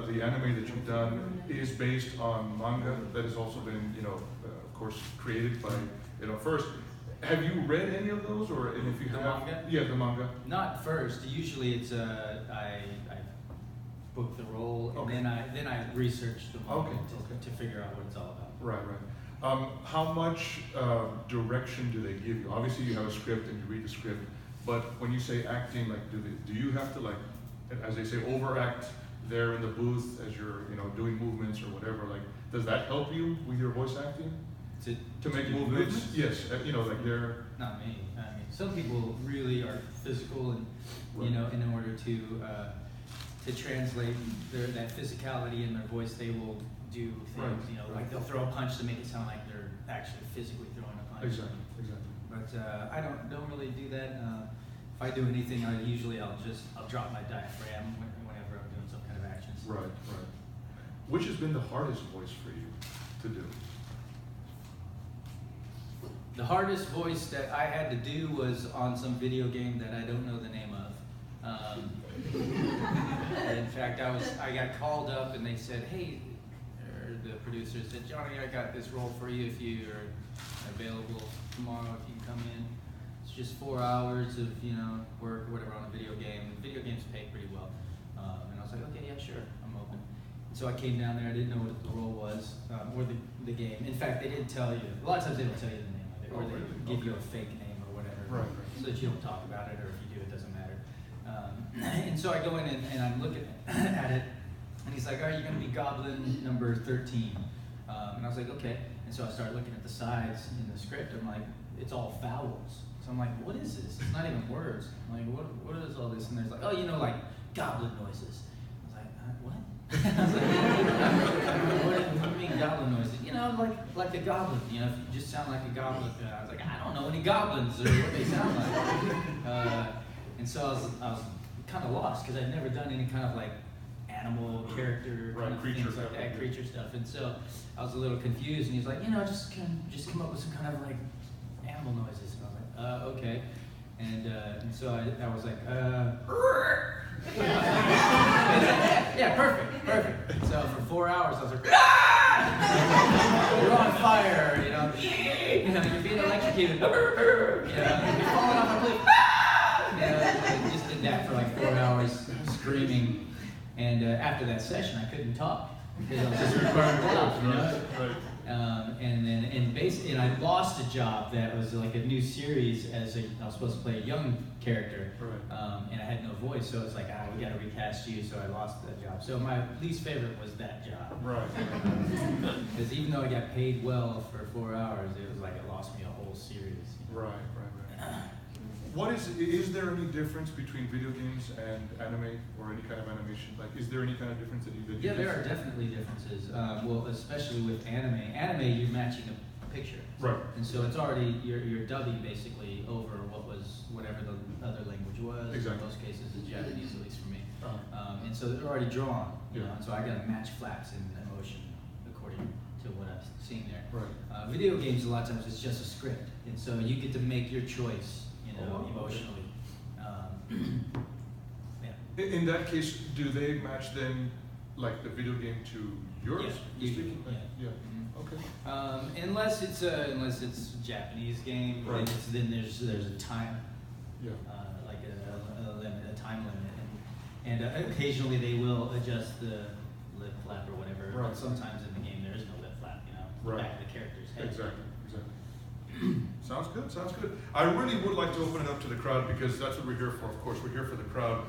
the anime that you've done is based on manga that has also been, of course, created by, first. Have you read any of those, or and if you The have? manga? Yeah, the manga. Not first. Usually it's I book the role and Okay. then I research the manga Okay. to figure out what it's all about. Right. How much direction do they give you? Obviously, you have a script and you read the script, but when you say acting, like, do you have to, like, as they say, overact there in the booth as you're doing movements or whatever? Like, does that help you with your voice acting? To make do movements? Yes, like they're. Not me. I mean, some people really are physical, and Right. in order to translate that physicality in their voice, they will do things. Right. Like they'll throw a punch to make it sound like they're actually physically throwing a punch. Exactly. But I don't really do that. If I do anything, I'll drop my diaphragm whenever I'm doing some kind of actions. Right. Which has been the hardest voice for you to do? The hardest voice that I had to do was on some video game that I don't know the name of. In fact, I got called up and they said, "Hey," or the producer said, "Johnny, I got this role for you if you are available tomorrow. If you can come in. It's just 4 hours of work or whatever on a video game. Video games pay pretty well." And I was like, "Okay, yeah, sure, I'm open." So I came down there. I didn't know what the role was or the game. In fact, they didn't tell you. A lot of times they don't tell you the name of it, or they give you a fake name or whatever, Right. so that you don't talk about it, or if you do, it doesn't matter. And so I go in and I'm looking at it, and he's like, "All right, you're going to be Goblin number 13." And I was like, "Okay." And so I started looking at the sides in the script. I'm like, it's all vowels. So I'm like, what is this? It's not even words. I'm like, what is all this? And there's like, oh, like goblin noises. I was like, what? I was like, what do you mean goblin noises? Like a goblin. If you just sound like a goblin. I was like, I don't know any goblins or what they sound like. And so I was kind of lost because I'd never done any kind of like animal character kind of creature things like that, creature stuff. And so I was a little confused. And he's like, just come up with some kind of like animal noises. And I was like, okay. And so I was like, yeah, perfect. So for 4 hours, I was like, you're on fire, you're being electrocuted, you're falling off a cliff, I just did that for like 4 hours, screaming. And after that session, I couldn't talk because I was just required to talk, Right. And I lost a job that was like a new series I was supposed to play a young character, Right. And I had no voice, so it's like, we got to recast you, so I lost that job. So my least favorite was that job. Right. Because even though I got paid well for 4 hours, it was like it lost me a whole series. Right. What is there any difference between video games and anime or any kind of animation? Like, is there any kind of difference that you Yeah, there are definitely differences. Well, especially with anime. Anime, you're matching a picture. Right. And so it's already, you're dubbing basically over whatever the other language was. Exactly. In most cases, it's Japanese, at least for me. Uh-huh. And so they're already drawn, Yeah. and so I got to match flaps and emotion according to what I've seen there. Right. Video games, a lot of times, it's just a script. And so you get to make your choice, emotionally. Yeah. In that case, do they match then, like the video game to yours? Yeah, usually, Yeah. Mm-hmm. Okay. Unless it's a Japanese game, Right. then there's a time, Yeah. like a time limit, and occasionally they will adjust the lip flap or whatever. Right. But sometimes in the game there is no lip flap, Right. back of the character's head. Exactly. Sounds good. I really would like to open it up to the crowd because that's what we're here for. Of course, we're here for the crowd.